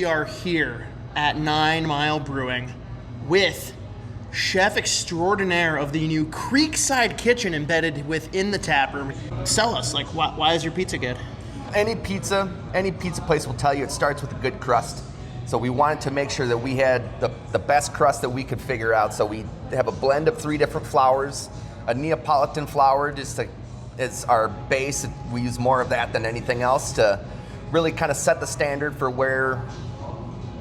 we are here at 9 Mile Brewing with chef extraordinaire of the new Creekside Kitchen embedded within the tap room. Sell us, like, why is your pizza good? Any pizza place will tell you it starts with a good crust. So we wanted to make sure that we had the best crust that we could figure out. So we have a blend of 3 different flours, a Neapolitan flour as our base. We use more of that than anything else to really kind of set the standard for where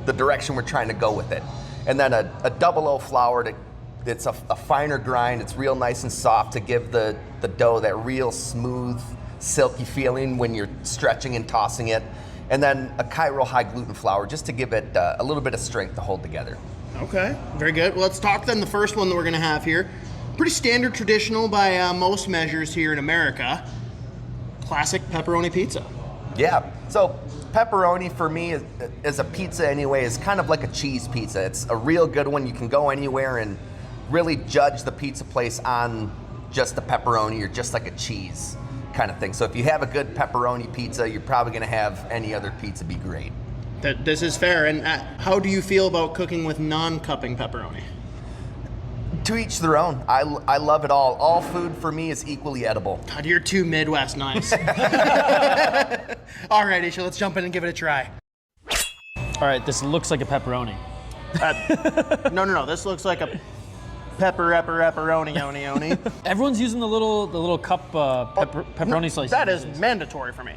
the direction we're trying to go with it. And then a double O flour, it's a finer grind. It's real nice and soft to give the dough that real smooth, silky feeling when you're stretching and tossing it. And then a Cairo high gluten flour just to give it a little bit of strength to hold together. Okay, very good. Well, let's talk then the first one that we're gonna have here. Pretty standard, traditional by most measures here in America. Classic pepperoni pizza. Yeah, so pepperoni for me as a pizza anyway is kind of like a cheese pizza. It's a real good one. You can go anywhere and really judge the pizza place on just the pepperoni or just like a cheese kind of thing. So if you have a good pepperoni pizza, you're probably gonna have any other pizza be great. This is fair. And how do you feel about cooking with non-cupping pepperoni? To each their own. I love it all. All food for me is equally edible. God, you're too Midwest nice. All right, Isha, let's jump in and give it a try. All right, this looks like a pepperoni. No. This looks like a pepperoni. Everyone's using the little cup pepperoni slices. That is mandatory for me.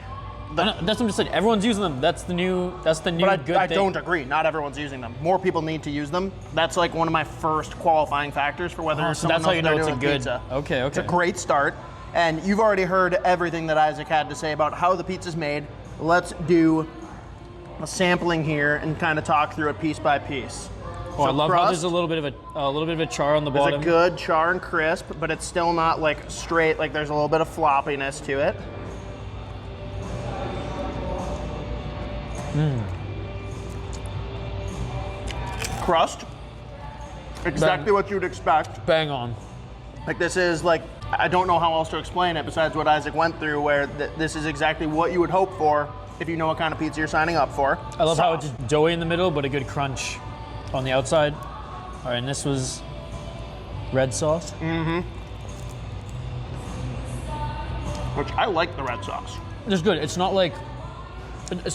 That's what I'm just saying. Everyone's using them. That's the new But good thing. I don't agree. Not everyone's using them. More people need to use them. That's like one of my first qualifying factors for whether So someone that's how knows you what know they're it's a doing with good. pizza. Okay. It's a great start. And you've already heard everything that Isaac had to say about how the pizza's made. Let's do a sampling here and kind of talk through it piece by piece. Oh, I love how there's a little bit of a char on the bottom. There's a good char and crisp, but it's still not like straight. Like there's a little bit of floppiness to it. Crust, exactly what you'd expect. Bang on. Like this is like, I don't know how else to explain it besides what Isaac went through, where this is exactly what you would hope for if you know what kind of pizza you're signing up for. I love how it's just doughy in the middle, but a good crunch on the outside. All right, and this was red sauce. Mm-hmm. Which I like the red sauce. It's good. It's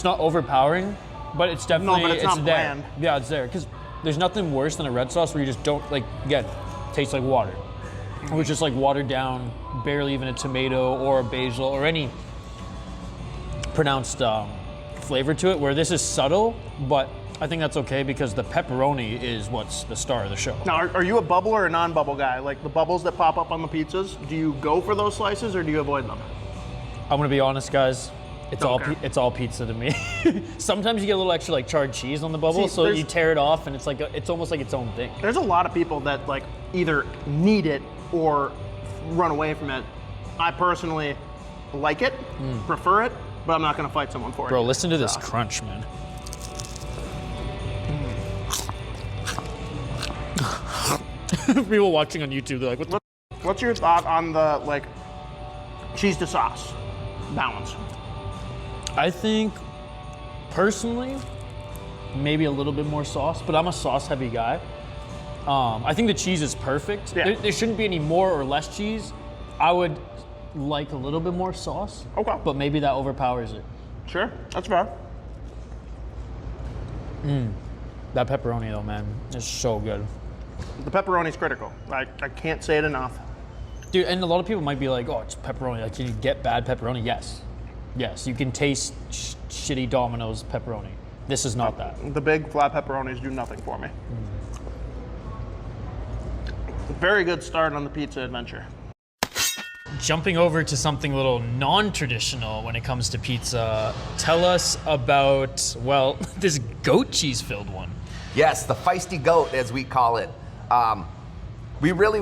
not overpowering, but it's definitely but it's not there. bland. Yeah, it's there because there's nothing worse than a red sauce where you just don't tastes like water. It was just like watered down, barely even a tomato or a basil or any pronounced flavor to it. Where this is subtle, but I think that's okay because the pepperoni is what's the star of the show. Now, are you a bubble or a non-bubble guy? Like the bubbles that pop up on the pizzas, do you go for those slices or do you avoid them? I'm gonna be honest, guys. It's Okay. all pizza to me. Sometimes you get a little extra like charred cheese on the bubble, so you tear it off, and it's almost like its own thing. There's a lot of people that like either need it or run away from it. I personally like it, prefer it, but I'm not gonna fight someone for it. Bro, listen to this crunch, man. People watching on YouTube, they're like, what the? What's your thought on the like cheese to sauce balance? I think, personally, maybe a little bit more sauce, but I'm a sauce-heavy guy. I think the cheese is perfect. Yeah. There shouldn't be any more or less cheese. I would like a little bit more sauce. Okay. But maybe that overpowers it. Sure, that's fair. That pepperoni, though, man, is so good. The pepperoni's critical. I can't say it enough. Dude, and a lot of people might be like, oh, it's pepperoni. Like, can you get bad pepperoni? Yes. Yes, you can taste shitty Domino's pepperoni. This is not that. The big flat pepperonis do nothing for me. Very good start on the pizza adventure. Jumping over to something a little non-traditional when it comes to pizza, tell us about, well, this goat cheese filled one. Yes, the feisty goat, as we call it. We really,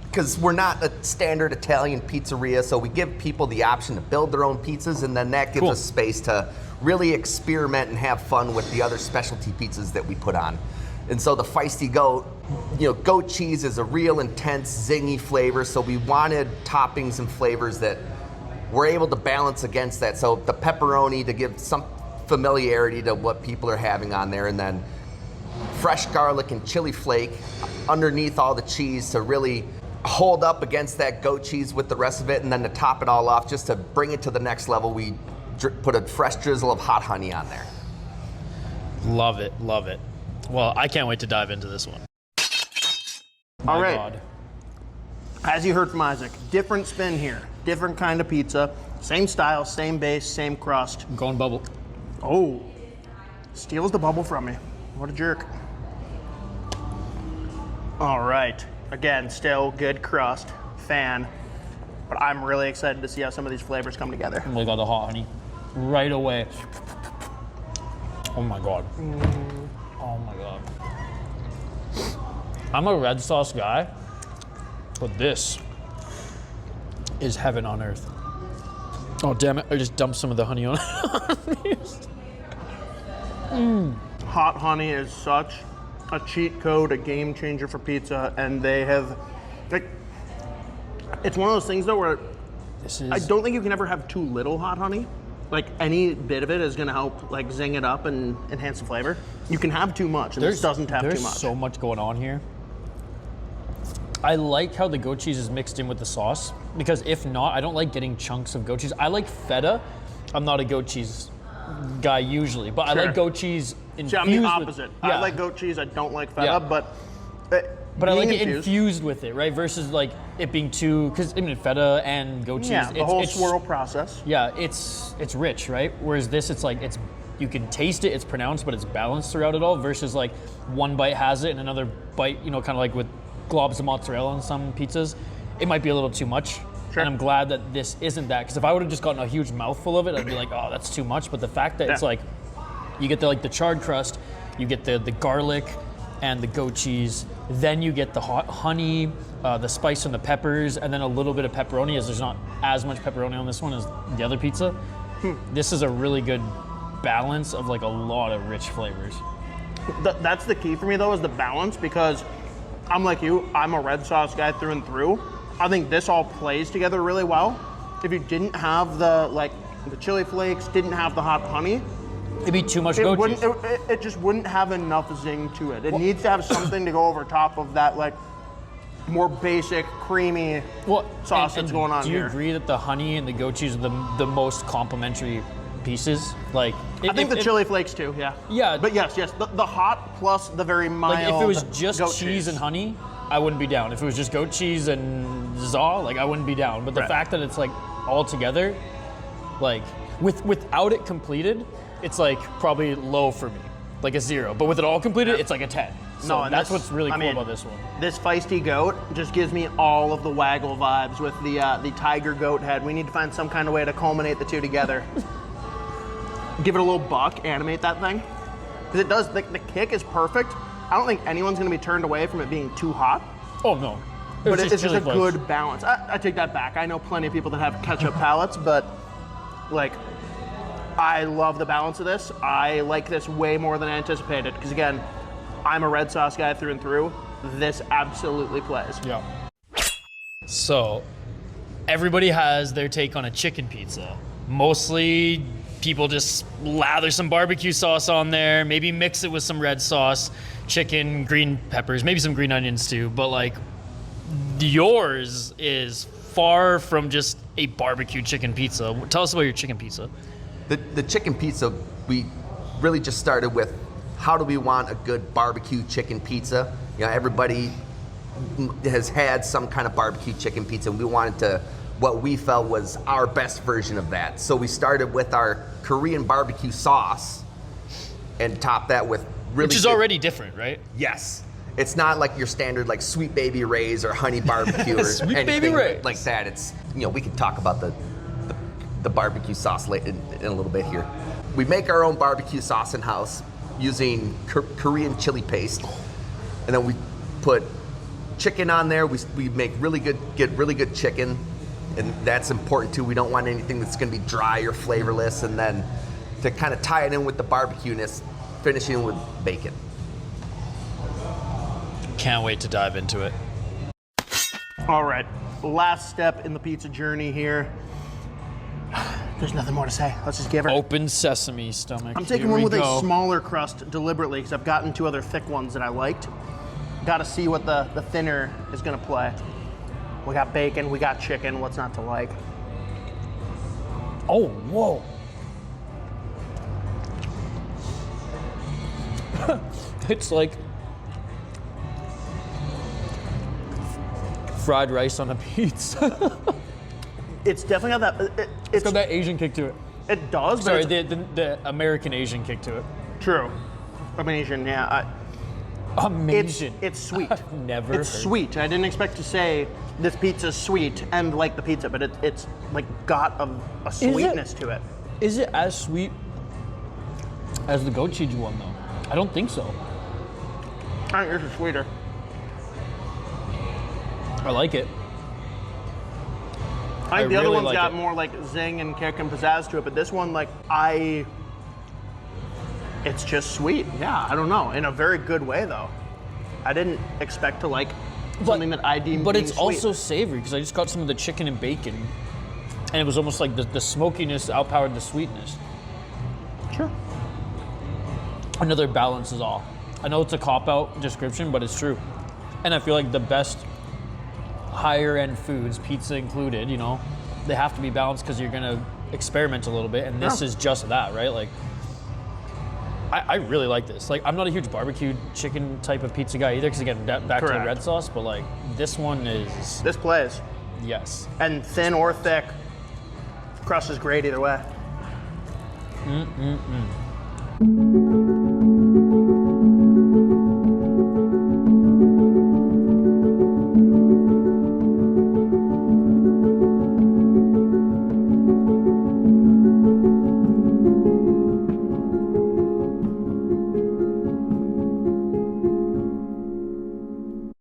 because we're not a standard Italian pizzeria, so we give people the option to build their own pizzas, and then that gives us space to really experiment and have fun with the other specialty pizzas that we put on. And so the feisty goat, goat cheese is a real intense, zingy flavor, so we wanted toppings and flavors that were able to balance against that. So the pepperoni to give some familiarity to what people are having on there, and then fresh garlic and chili flake underneath all the cheese to really hold up against that goat cheese with the rest of it. And then to top it all off, just to bring it to the next level, we put a fresh drizzle of hot honey on there. Love it, love it. Well, I can't wait to dive into this one. All My right. God. As you heard from Isaac, different spin here, different kind of pizza, same style, same base, same crust. I'm going bubble. Oh, steals the bubble from me. What a jerk. All right, again, still good crust, fan, but I'm really excited to see how some of these flavors come together. We got the hot honey right away. Oh my God. Oh my God. I'm a red sauce guy, but this is heaven on earth. Oh, damn it. I just dumped some of the honey on it. Hot honey is such a cheat code, a game changer for pizza, and they have, like, it's one of those things though where I don't think you can ever have too little hot honey. Like, any bit of it is gonna help like zing it up and enhance the flavor. You can have too much, and this doesn't have too much. There's so much going on here. I like how the goat cheese is mixed in with the sauce, because if not, I don't like getting chunks of goat cheese. I like feta. I'm not a goat cheese guy usually, but I like goat cheese infused. See, I'm the opposite. With, yeah. I like goat cheese. I don't like feta, Yeah. but I like being it infused with it, right? Versus like it being too, because I mean feta and goat cheese. Yeah, the whole swirl process. Yeah, it's rich, right? Whereas this, it's like you can taste it, it's pronounced, but it's balanced throughout it all. Versus like one bite has it and another bite, kind of like with globs of mozzarella on some pizzas, it might be a little too much. Sure. And I'm glad that this isn't that, because if I would have just gotten a huge mouthful of it, I'd be like, oh, that's too much. But the fact that it's like, you get the charred crust, you get the garlic and the goat cheese, then you get the hot honey, the spice and the peppers, and then a little bit of pepperoni, as there's not as much pepperoni on this one as the other pizza. This is a really good balance of like a lot of rich flavors. That's the key for me though, is the balance, because I'm like you, I'm a red sauce guy through and through. I think this all plays together really well. If you didn't have the chili flakes, didn't have the hot honey, It'd be too much goat cheese. it just wouldn't have enough zing to it. It needs to have something to go over top of that like more basic, creamy sauce that's going on here. Do you agree that the honey and the goat cheese are the most complementary pieces? Like, I think the chili flakes too, yeah. Yeah. But yes, the hot plus the very mild Like, if it was just goat cheese and honey, I wouldn't be down. If it was just goat cheese and za, like, I wouldn't be down. But the fact that it's like all together, like without it completed, it's like probably low for me, like a 0. But with it all completed, it's like a 10. So that's what's really cool about this one. This feisty goat just gives me all of the Waggle vibes with the tiger goat head. We need to find some kind of way to culminate the two together. Give it a little buck, animate that thing. Because it does, the kick is perfect. I don't think anyone's gonna be turned away from it being too hot. Oh no. But it's just a good balance. I take that back. I know plenty of people that have ketchup palates, but like, I love the balance of this. I like this way more than I anticipated, because again, I'm a red sauce guy through and through. This absolutely plays. Yeah. So, everybody has their take on a chicken pizza. Mostly, people just lather some barbecue sauce on there, maybe mix it with some red sauce, chicken, green peppers, maybe some green onions too. But like, yours is far from just a barbecue chicken pizza. Tell us about your chicken pizza. The chicken pizza, we really just started with, how do we want a good barbecue chicken pizza? Everybody has had some kind of barbecue chicken pizza, and we wanted to, what we felt was our best version of that. So we started with our Korean barbecue sauce and topped that with really Which is already different, right? Yes. It's not like your standard like Sweet Baby Ray's or Honey Barbecue or Sweet anything Baby Ray's. like that. It's, we can talk about the barbecue sauce in a little bit here. We make our own barbecue sauce in-house using Korean chili paste, and then we put chicken on there. We make get really good chicken, and that's important too. We don't want anything that's going to be dry or flavorless, and then to kind of tie it in with the barbecue-ness, finishing with bacon. Can't wait to dive into it. All right, last step in the pizza journey here. There's nothing more to say. Let's just give her. Open sesame stomach. I'm taking Here one we with go. a smaller crust deliberately because I've gotten 2 other thick ones that I liked. Got to see what the thinner is going to play. We got bacon, we got chicken. What's not to like? Oh, whoa. It's like fried rice on a pizza. It's definitely got that. It's got that Asian kick to it. It does, but Sorry, it's the American Asian kick to it. true. Asian, yeah. Amazing. It's sweet. I've never It's heard. sweet. I didn't expect to say this pizza's sweet and like the pizza, but it's like got a sweetness to it. Is it as sweet as the goat cheese one though? I don't think so. I think yours is sweeter. I like it. I think the other really one's like got it. more like zing and kick and pizzazz to it, but this one, it's just sweet. Yeah, I don't know. In a very good way, though. I didn't expect to like something that I deem But being it's sweet. also savory because I just got some of the chicken and bacon, and it was almost like the smokiness outpowered the sweetness. Sure. Another balance is all. I know it's a cop-out description, but it's true. And I feel like the best higher-end foods, pizza included, you know, they have to be balanced because you're gonna experiment a little bit, and this is just that, right? Like, I really like this. Like, I'm not a huge barbecue chicken type of pizza guy either, because again, back to the Correct. red sauce, but like, this one is, This plays. yes. And thin or thick, crust is great either way.